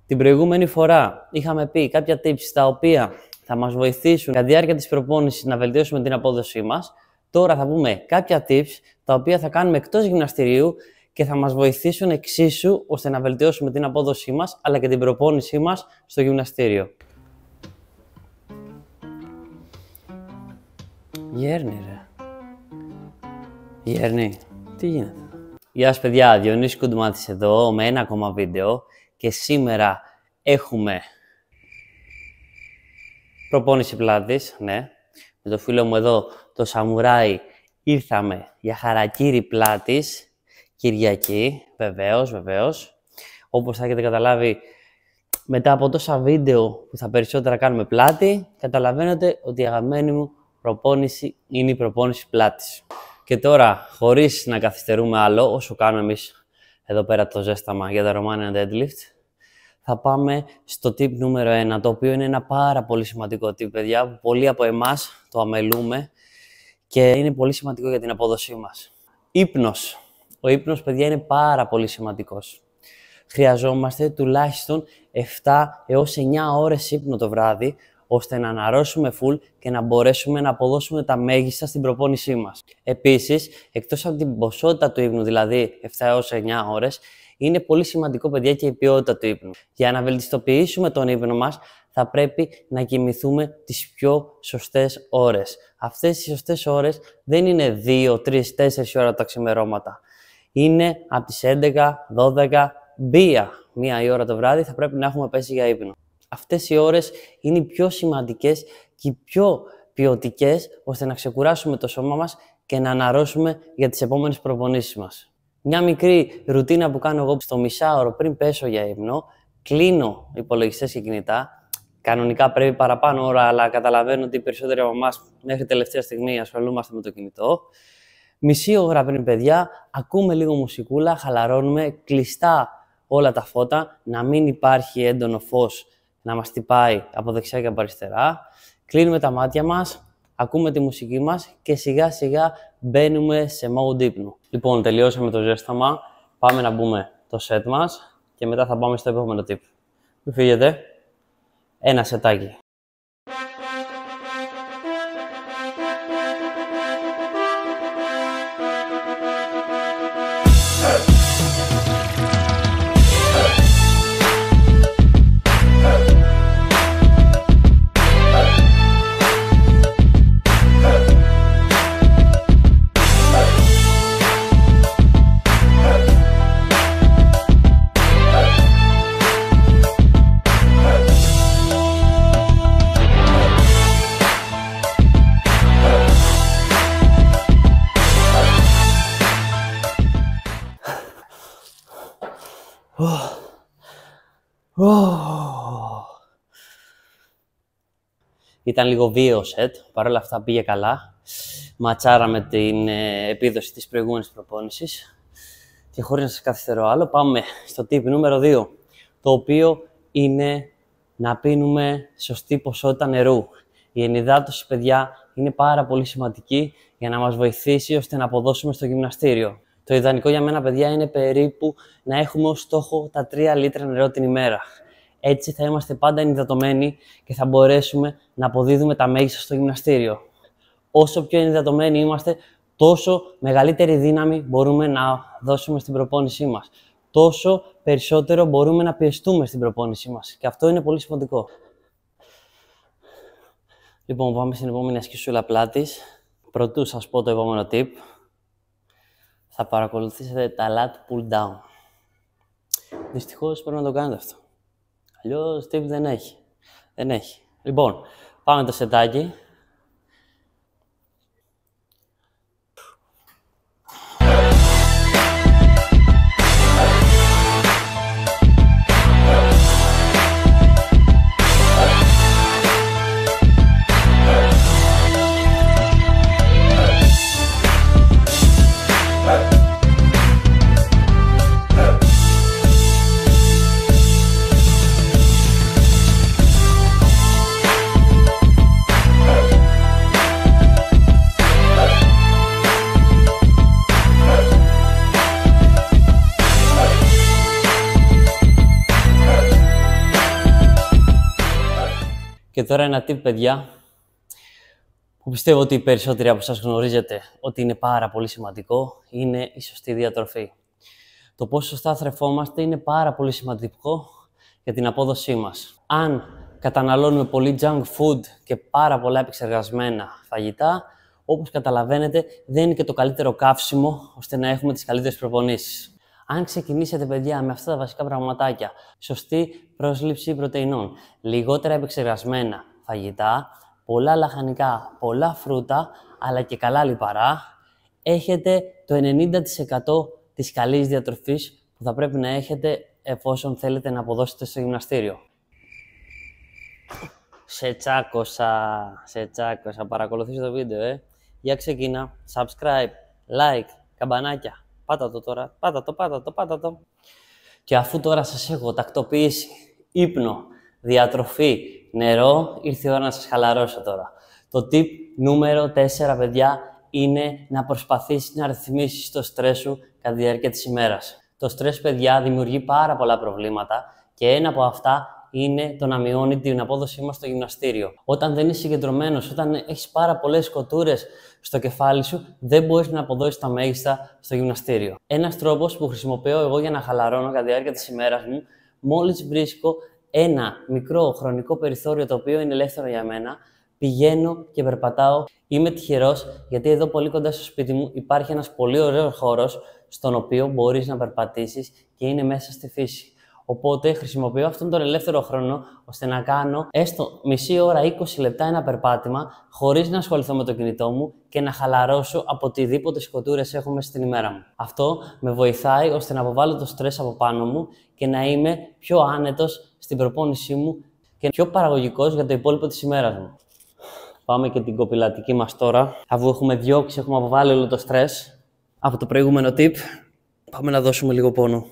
Την προηγούμενη φορά είχαμε πει κάποια tips τα οποία θα μας βοηθήσουν κατά τη διάρκεια της προπόνησης να βελτιώσουμε την απόδοσή μας. Τώρα θα πούμε κάποια tips τα οποία θα κάνουμε εκτός γυμναστηρίου και θα μας βοηθήσουν εξίσου ώστε να βελτιώσουμε την απόδοσή μας αλλά και την προπόνησή μας στο γυμναστήριο. Γέρνη ρε. Γέρνη. Τι γίνεται? Γεια σας παιδιά, Διονύσης Κουντουμάτης εδώ με ένα ακόμα βίντεο και σήμερα έχουμε προπόνηση πλάτης, ναι. Με το φίλο μου εδώ, το Σαμουράι, ήρθαμε για χαρακίρι πλάτης, Κυριακή, βεβαίως. Όπως θα έχετε καταλάβει, μετά από τόσα βίντεο που θα περισσότερα κάνουμε πλάτη, καταλαβαίνετε ότι η αγαπημένη μου προπόνηση είναι η προπόνηση πλάτης. Και τώρα, χωρίς να καθυστερούμε άλλο, όσο κάνουμε εμείς εδώ πέρα το ζέσταμα για τα Romanian Deadlift, θα πάμε στο tip νούμερο 1, το οποίο είναι ένα πάρα πολύ σημαντικό tip, παιδιά, που πολλοί από εμάς το αμελούμε και είναι πολύ σημαντικό για την απόδοσή μας. Ύπνος. Ο ύπνος, παιδιά, είναι πάρα πολύ σημαντικός. Χρειαζόμαστε τουλάχιστον 7 έως 9 ώρες ύπνο το βράδυ, ώστε να αναρρώσουμε full και να μπορέσουμε να αποδώσουμε τα μέγιστα στην προπόνησή μας. Επίσης, εκτός από την ποσότητα του ύπνου, δηλαδή 7 έως 9 ώρες, είναι πολύ σημαντικό, παιδιά, και η ποιότητα του ύπνου. Για να βελτιστοποιήσουμε τον ύπνο μας, θα πρέπει να κοιμηθούμε τις πιο σωστές ώρες. Αυτές οι σωστές ώρες δεν είναι 2, 3, 4 ώρα τα ξημερώματα. Είναι από τις 11, 12, 1 η ώρα το βράδυ θα πρέπει να έχουμε πέσει για ύπνο. Αυτές οι ώρες είναι οι πιο σημαντικές και οι πιο ποιοτικές, ώστε να ξεκουράσουμε το σώμα μας και να αναρρώσουμε για τις επόμενες προπονήσεις μας. Μια μικρή ρουτίνα που κάνω εγώ στο μισάωρο πριν πέσω για ύπνο, κλείνω υπολογιστές και κινητά. Κανονικά πρέπει παραπάνω ώρα, αλλά καταλαβαίνω ότι οι περισσότεροι από εμάς μέχρι τελευταία στιγμή ασχολούμαστε με το κινητό. Μισή ώρα πριν, παιδιά, ακούμε λίγο μουσικούλα, χαλαρώνουμε, κλειστά όλα τα φώτα, να μην υπάρχει έντονο φως να μας τυπάει από δεξιά και από αριστερά. Κλείνουμε τα μάτια μας, ακούμε τη μουσική μας και σιγά σιγά μπαίνουμε σε mode ύπνου. Λοιπόν, τελειώσαμε το ζέσταμα, πάμε να μπούμε το set μας και μετά θα πάμε στο επόμενο tip. Μην φύγετε, ένα σετάκι. Ήταν λίγο βίαιο set, παρόλα αυτά πήγε καλά. Ματσάραμε την επίδοση της προηγούμενης προπόνησης. Και χωρίς να σας καθυστερώ άλλο, πάμε στο tip νούμερο 2, το οποίο είναι να πίνουμε σωστή ποσότητα νερού. Η ενυδάτωση, παιδιά, είναι πάρα πολύ σημαντική για να μας βοηθήσει ώστε να αποδώσουμε στο γυμναστήριο. Το ιδανικό για μένα, παιδιά, είναι περίπου να έχουμε ως στόχο τα 3 λίτρα νερό την ημέρα. Έτσι θα είμαστε πάντα ενυδατωμένοι και θα μπορέσουμε να αποδίδουμε τα μέγιστα στο γυμναστήριο. Όσο πιο ενυδατωμένοι είμαστε, τόσο μεγαλύτερη δύναμη μπορούμε να δώσουμε στην προπόνησή μας. Τόσο περισσότερο μπορούμε να πιεστούμε στην προπόνησή μας. Και αυτό είναι πολύ σημαντικό. Λοιπόν, πάμε στην επόμενη ασκησούλα πλάτης. Πρωτού σας πω το επόμενο tip, θα παρακολουθήσετε τα lat pull down. Δυστυχώς πρέπει να το κάνετε αυτό. Αλλιώς tip δεν έχει. Λοιπόν, πάμε το σετάκι. Και τώρα ένα tip, παιδιά, που πιστεύω ότι οι περισσότεροι από εσάς γνωρίζετε ότι είναι πάρα πολύ σημαντικό, είναι η σωστή διατροφή. Το πόσο σωστά θρεφόμαστε είναι πάρα πολύ σημαντικό για την απόδοσή μας. Αν καταναλώνουμε πολύ junk food και πάρα πολλά επεξεργασμένα φαγητά, όπως καταλαβαίνετε, δεν είναι και το καλύτερο καύσιμο ώστε να έχουμε τις καλύτερες προπονήσεις. Αν ξεκινήσετε, παιδιά, με αυτά τα βασικά πραγματάκια, σωστή πρόσληψη πρωτεϊνών, λιγότερα επεξεργασμένα φαγητά, πολλά λαχανικά, πολλά φρούτα, αλλά και καλά λιπαρά, έχετε το 90% της καλής διατροφής που θα πρέπει να έχετε εφόσον θέλετε να αποδώσετε στο γυμναστήριο. Σε τσάκωσα, παρακολουθείς το βίντεο, Για ξεκίνα, subscribe, like, καμπανάκια. Πάτα το τώρα, πάτα το. Και αφού τώρα σας έχω τακτοποιήσει ύπνο, διατροφή, νερό, ήρθε η ώρα να σας χαλαρώσω τώρα. Το tip νούμερο 4, παιδιά, είναι να προσπαθήσεις να ρυθμίσεις το στρες σου κατά τη διάρκεια της ημέρας. Το στρες, παιδιά, δημιουργεί πάρα πολλά προβλήματα και ένα από αυτά είναι το να μειώνει την απόδοσή μας στο γυμναστήριο. Όταν δεν είσαι συγκεντρωμένος, όταν έχεις πάρα πολλές σκοτούρες στο κεφάλι σου, δεν μπορείς να αποδώσεις τα μέγιστα στο γυμναστήριο. Ένας τρόπος που χρησιμοποιώ εγώ για να χαλαρώνω κατά τη διάρκεια της ημέρας μου, μόλις βρίσκω ένα μικρό χρονικό περιθώριο το οποίο είναι ελεύθερο για μένα, πηγαίνω και περπατάω. Είμαι τυχερός γιατί εδώ πολύ κοντά στο σπίτι μου υπάρχει ένας πολύ ωραίος χώρος στον οποίο μπορείς να περπατήσεις και είναι μέσα στη φύση. Οπότε χρησιμοποιώ αυτόν τον ελεύθερο χρόνο ώστε να κάνω έστω μισή ώρα, 20 λεπτά ένα περπάτημα χωρίς να ασχοληθώ με το κινητό μου και να χαλαρώσω από οτιδήποτε σκοτούρες έχω μέσα στην ημέρα μου. Αυτό με βοηθάει ώστε να αποβάλω το στρες από πάνω μου και να είμαι πιο άνετος στην προπόνησή μου και πιο παραγωγικός για το υπόλοιπο της ημέρας μου. Πάμε και την κοπηλατική μας τώρα. Αφού έχουμε διώξει, έχουμε αποβάλει όλο το στρες από το προηγούμενο tip, πάμε να δώσουμε λίγο πόνο.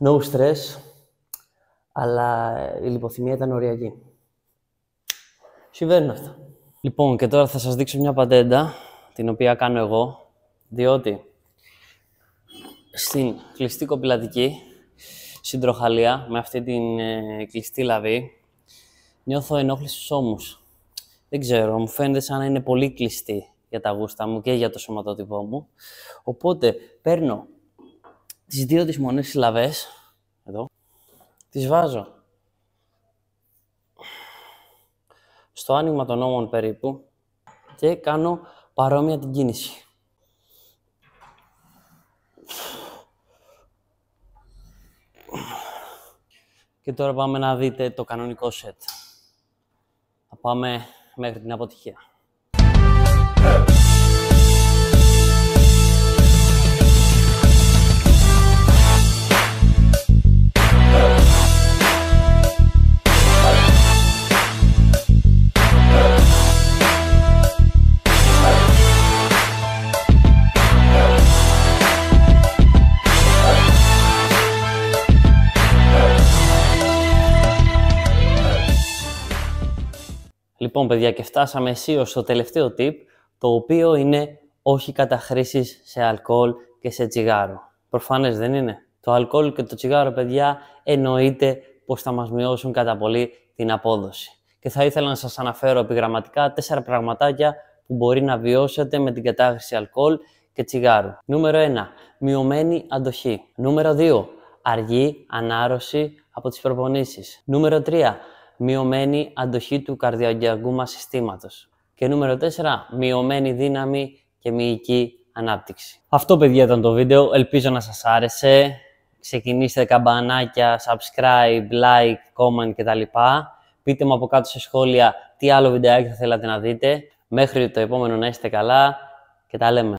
No stress, αλλά η λιποθυμία ήταν οριακή. Συμβαίνουν αυτά. Λοιπόν, και τώρα θα σας δείξω μια πατέντα, την οποία κάνω εγώ, διότι στην κλειστή κοπηλατική, στην τροχαλία, με αυτή την κλειστή λαβή, νιώθω ενόχληση στους ώμους. Δεν ξέρω, μου φαίνεται σαν να είναι πολύ κλειστή για τα γούστα μου και για το σωματότυπό μου. Οπότε, παίρνω τις δύο τις μονές λαβές, εδώ, τις βάζω στο άνοιγμα των ώμων περίπου και κάνω παρόμοια την κίνηση. Και τώρα πάμε να δείτε το κανονικό σετ. Θα πάμε μέχρι την αποτυχία. Λοιπόν, παιδιά, και φτάσαμε αισίως στο τελευταίο tip, το οποίο είναι όχι καταχρήσεις σε αλκοόλ και σε τσιγάρο. Προφανές δεν είναι. Το αλκοόλ και το τσιγάρο, παιδιά, εννοείται πως θα μας μειώσουν κατά πολύ την απόδοση. Και θα ήθελα να σας αναφέρω επιγραμματικά 4 πραγματάκια που μπορεί να βιώσετε με την κατάχρηση αλκοόλ και τσιγάρου. Νούμερο 1. Μειωμένη αντοχή. Νούμερο 2. Αργή ανάρρωση από τις προπονήσεις. Νούμερο 3. Μειωμένη αντοχή του καρδιοαγγειακού μας συστήματος. Και νούμερο 4. Μειωμένη δύναμη και μυϊκή ανάπτυξη. Αυτό, παιδιά, ήταν το βίντεο. Ελπίζω να σας άρεσε. Ξεκινήστε καμπανάκια, subscribe, like, comment κτλ. Πείτε μου από κάτω σε σχόλια τι άλλο βιντεάκι θα θέλατε να δείτε. Μέχρι το επόμενο να είστε καλά και τα λέμε.